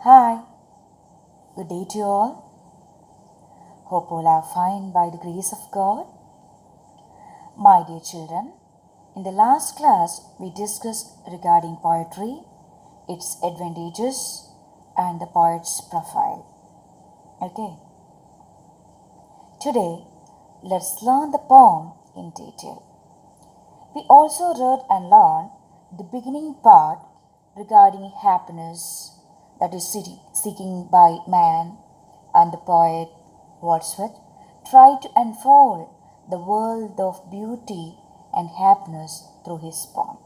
Hi, good day to you all. Hope all are fine by the grace of God. My dear children, in the last class we discussed regarding poetry, its advantages and the poet's profile. Okay. Today, let's learn the poem in detail. We also read and learned the beginning part regarding happiness that is seeking by man, and the poet Wordsworth tried to unfold the world of beauty and happiness through his poem.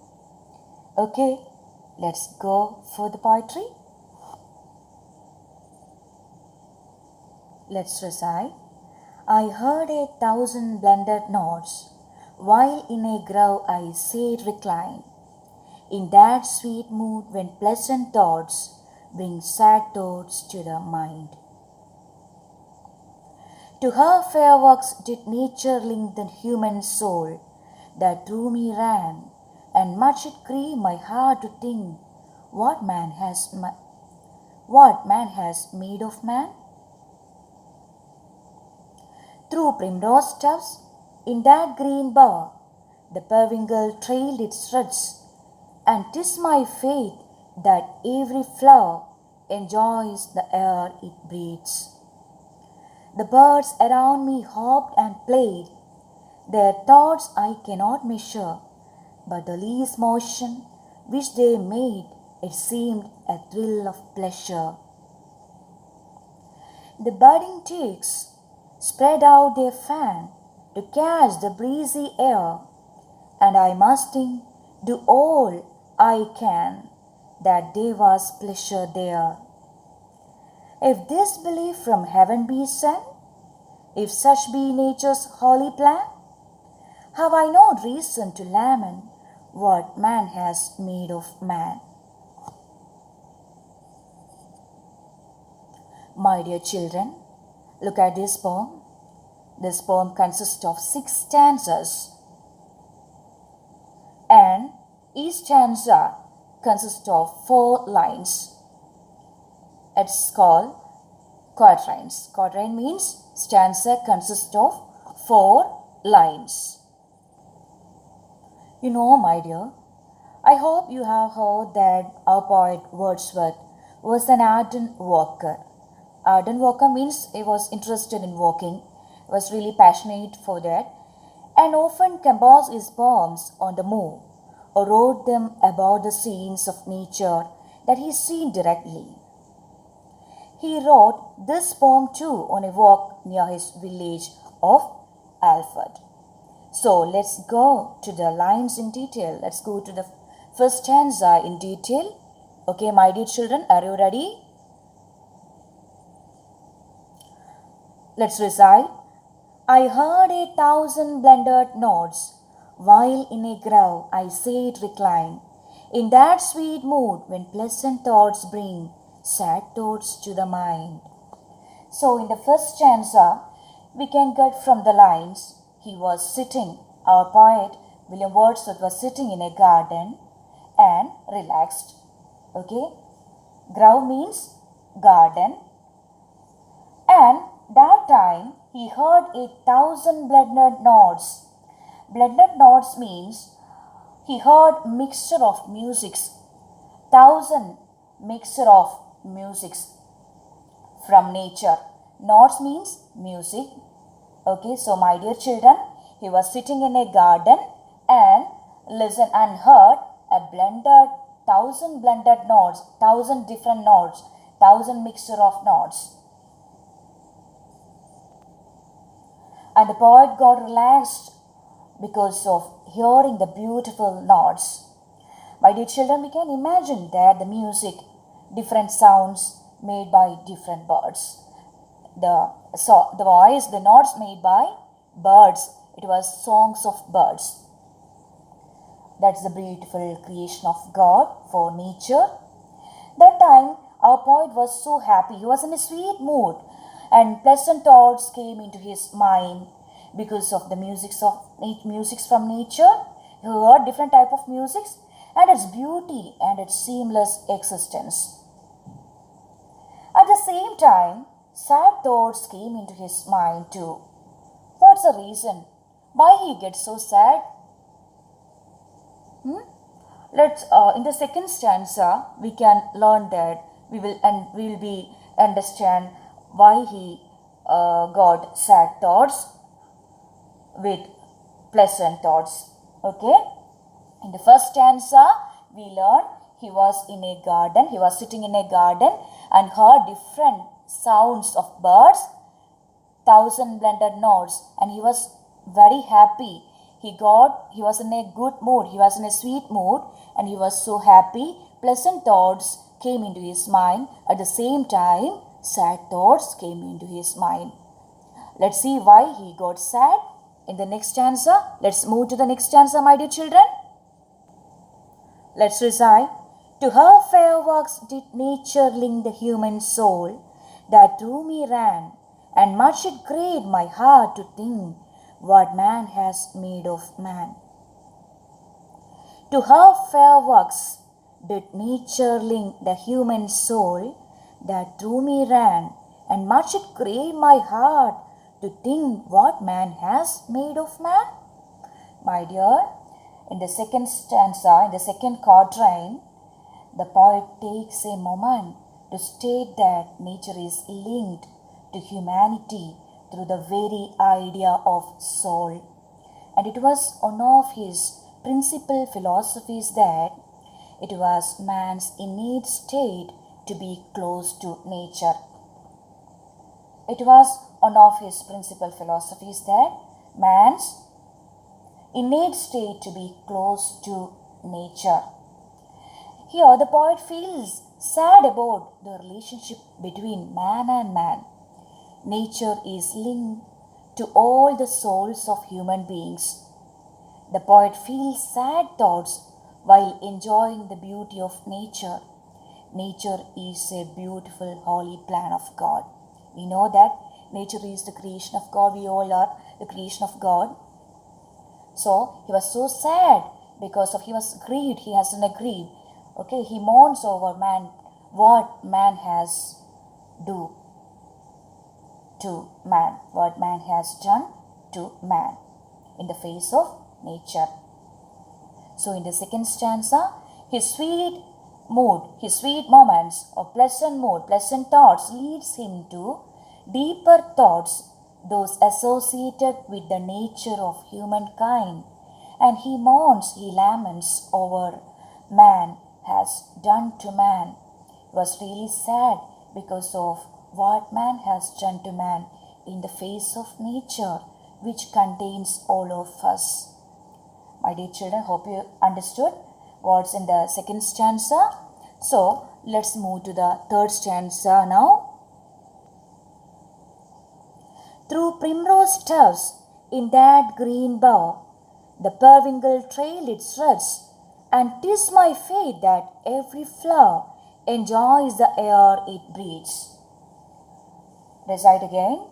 Okay, let's go for the poetry. Let's recite. I heard 1,000 blended notes, while in a grove I sate recline, in that sweet mood when pleasant thoughts bring sad thoughts to the mind. To her fair works did nature link the human soul, that through me ran, and much it grieved my heart to think what man has made of man. Through primrose tufts, in that green bower, the periwinkle trailed its threads, and 'tis my faith that every flower enjoys the air it breathes. The birds around me hopped and played, their thoughts I cannot measure, but the least motion which they made, it seemed a thrill of pleasure. The budding twigs spread out their fan to catch the breezy air, and I must do all I can that there was pleasure there. If this belief from heaven be sent, if such be nature's holy plan, have I no reason to lament what man has made of man? My dear children, look at this poem. This poem consists of 6 stanzas, and each stanza consists of 4 lines. It's called quatrains. Quatrain means stanza consists of 4 lines. You know, my dear, I hope you have heard that our poet Wordsworth was an ardent walker. Ardent walker means he was interested in walking, was really passionate for that, and often composed his poems on the move, or wrote them about the scenes of nature that he seen directly. He wrote this poem too on a walk near his village of Alford. So let's go to the lines in detail. Let's go to the first stanza in detail. Okay, my dear children, are you ready? Let's recite. I heard 1,000 blended notes, while in a grove I sate recline, in that sweet mood when pleasant thoughts bring sad thoughts to the mind. So in the first stanza, we can get from the lines, he was sitting, our poet William Wordsworth was sitting in a garden and relaxed. Okay, grove means garden, and that time he heard 1,000 blended notes. Blended notes means he heard mixture of musics, 1,000 mixture of musics from nature. Notes means music. Okay, so my dear children, he was sitting in a garden and listened and heard a blended 1,000 blended notes, 1,000 different notes, 1,000 mixture of notes. And the poet got relaxed because of hearing the beautiful notes. My dear children, we can imagine that the music, different sounds made by different birds. The voice, the notes made by birds, it was songs of birds. That's the beautiful creation of God for nature. That time, our poet was so happy. He was in a sweet mood, and pleasant thoughts came into his mind because of the musics from nature. He heard different type of musics and its beauty and its seamless existence. the same time, sad thoughts came into his mind too. What's the reason? Why he gets so sad? Let's in the second stanza we can learn that we will be understand why he got sad thoughts with pleasant thoughts. Okay. In the first stanza, we learn he was in a garden, he was sitting in a garden and heard different sounds of birds, thousand blended notes, and he was very happy. He was in a good mood, he was in a sweet mood, and he was so happy. Pleasant thoughts came into his mind. At the same time, sad thoughts came into his mind. Let's see why he got sad in the next stanza. Let's move to the next stanza, my dear children. Let's recite. To her fair works did nature link the human soul, that through me ran, and much it grieved my heart to think what man has made of man. To her fair works did nature link the human soul, that through me ran, and much it grieved my heart to think what man has made of man. My dear, in the second stanza, in the second quatrain, the poet takes a moment to state that nature is linked to humanity through the very idea of soul. And it was one of his principal philosophies that it was man's innate state to be close to nature. It was one of his principal philosophies that man's innate state to be close to nature. Here the poet feels sad about the relationship between man and man. Nature is linked to all the souls of human beings. The poet feels sad thoughts while enjoying the beauty of nature. Nature is a beautiful holy plan of God. We know that nature is the creation of God. We all are the creation of God. So he was so sad because he was grieved. He has been grieved. Okay, he mourns over man, what man has do to man, what man has done to man in the face of nature. So in the second stanza, his sweet mood, his sweet moments of pleasant mood, pleasant thoughts leads him to deeper thoughts, those associated with the nature of humankind. And he mourns, he laments over man has done to man. He was really sad because of what man has done to man in the face of nature, which contains all of us. My dear children, hope you understood what's in the second stanza. So let's move to the third stanza now. Through primrose tufts in that green bough, the periwinkle trailed its roots, and 'tis my fate that every flower enjoys the air it breathes. Recite again.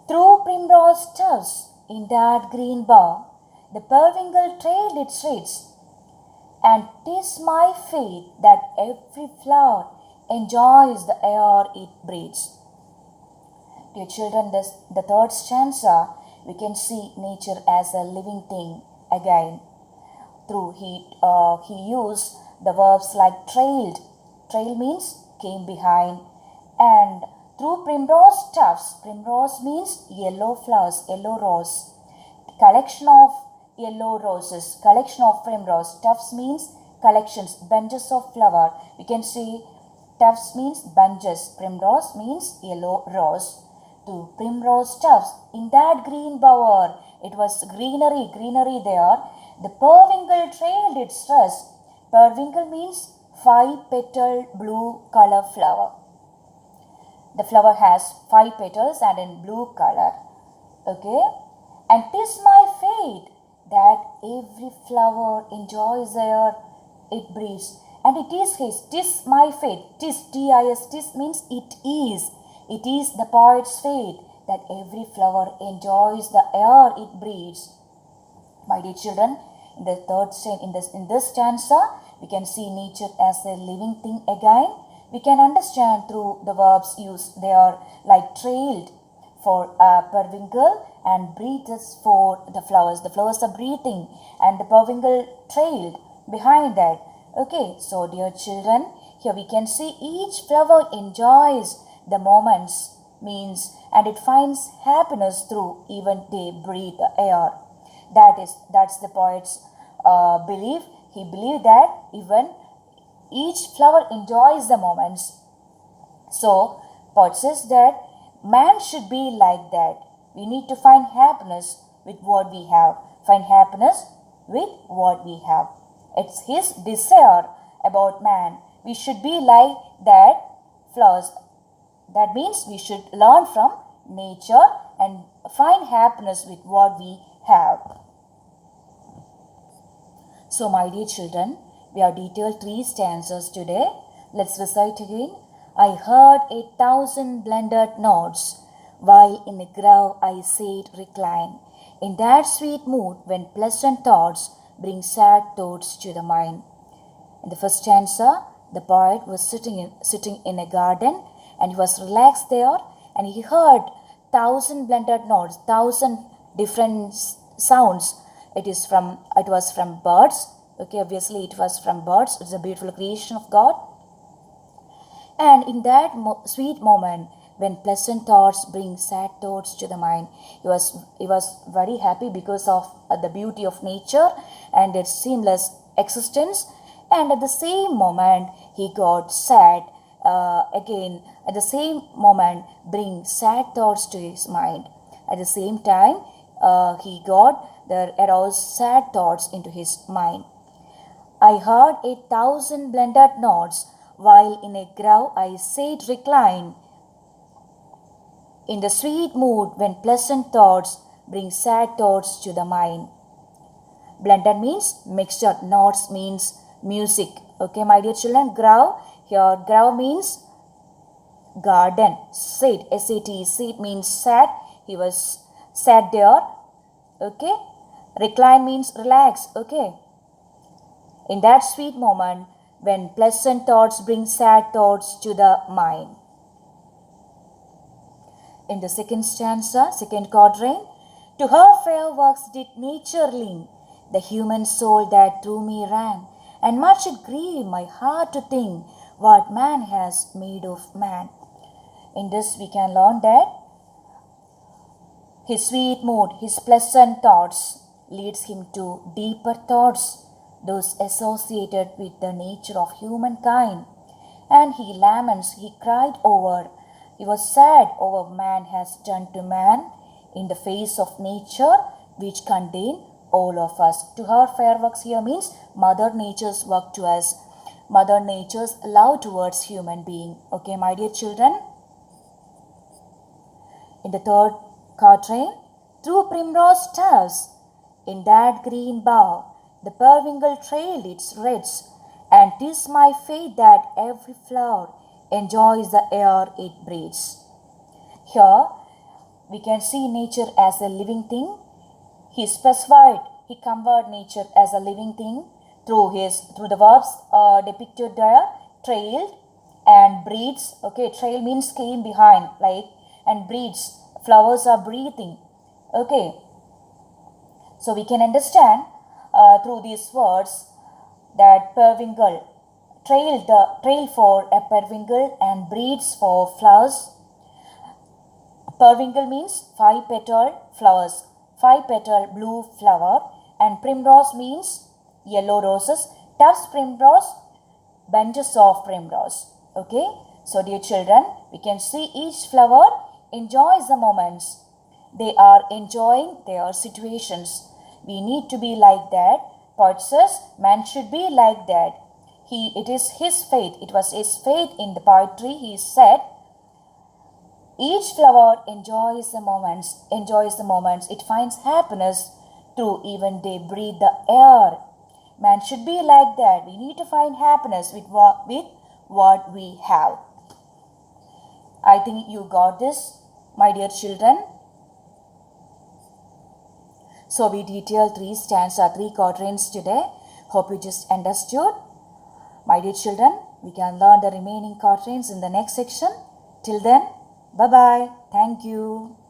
Through primrose tufts in that green bough, the periwinkle trailed its roots, and 'tis my fate that every flower enjoys the air it breathes. Dear children, the third stanza, we can see nature as a living thing again. Through he used the verbs like trailed. Trail means came behind. And through primrose tufts, primrose means yellow flowers, yellow rose. Collection of yellow roses, collection of primrose. Tufts means collections, bunches of flower. We can see tufts means bunches, primrose means yellow rose. To primrose tufts in that green bower, it was greenery there. The periwinkle trailed its roots. Periwinkle means 5-petaled blue color flower. The flower has 5 petals and in blue color. Okay, and 'tis my fate that every flower enjoys air it breathes. And it is his, 'tis my fate. 'Tis, T-I-S, 'tis means it is. It is the poet's fate that every flower enjoys the air it breathes. My dear children, in the third in this stanza, we can see nature as a living thing again. We can understand through the verbs used. They are like trailed for periwinkle and breathes for the flowers. The flowers are breathing and the periwinkle trailed behind that. Okay, so dear children, here we can see each flower enjoys the moments, means, and it finds happiness through even they breathe the air. That's the poet's belief. He believed that even each flower enjoys the moments. So, poet says that man should be like that. We need to find happiness with what we have. Find happiness with what we have. It's his desire about man. We should be like that flowers. That means we should learn from nature and find happiness with what we have. So, my dear children, we have detailed 3 stanzas today. Let's recite again. I heard 1,000 blended notes, while in a grove I sate recline, in that sweet mood when pleasant thoughts bring sad thoughts to the mind. In the first stanza, the poet was sitting in a garden, and he was relaxed there, and he heard 1,000 blended notes, 1,000 different sounds. It was from birds. Okay, obviously it was from birds. It's a beautiful creation of God. And in that sweet moment, when pleasant thoughts bring sad thoughts to the mind, he was very happy because of the beauty of nature and its seamless existence. And at the same moment, he got sad. Again, at the same moment, bring sad thoughts to his mind. At the same time, there aroused sad thoughts into his mind. I heard 1,000 blended notes, while in a grove I sate recline, in the sweet mood when pleasant thoughts bring sad thoughts to the mind. Blended means mixture, notes means music. Okay, my dear children, grove, here grove means garden. Sate, S-A-T, sate means sat. He was sat there. Okay, recline means relax. Okay, in that sweet moment when pleasant thoughts bring sad thoughts to the mind. In the second stanza, second quatrain, to her fair works did nature lean, the human soul that through me ran, and much it grieved my heart to think what man has made of man. In this we can learn that his sweet mood, his pleasant thoughts leads him to deeper thoughts, those associated with the nature of humankind. And he laments, he cried over, he was sad over man has done to man in the face of nature which contain all of us. To her fair works here means Mother Nature's work to us, Mother Nature's love towards human being. Okay, my dear children. In the third quatrain, through primrose towers, in that green bough, the periwinkle trailed its reds, and 'tis my fate that every flower enjoys the air it breathes. Here we can see nature as a living thing. He specified, he converted nature as a living thing through the verbs depicted there, trailed and breathes. Okay, trail means came behind, like, and breathes. Flowers are breathing. Okay, so we can understand through these words that periwinkle trail for a periwinkle and breeds for flowers. Periwinkle means 5-petal flowers, 5-petal blue flower, and primrose means yellow roses, tufts primrose, bunches of primrose. Okay, so dear children, we can see each flower enjoys the moments. They are enjoying their situations. We need to be like that. Poet says man should be like that. It is his faith. It was his faith in the poetry. He said, each flower enjoys the moments. It finds happiness through even they breathe the air. Man should be like that. We need to find happiness with what we have. I think you got this, my dear children. So we detailed 3 quatrains today. Hope you just understood. My dear children, We can learn the remaining quatrains in the next section. Till then, bye-bye. Thank you.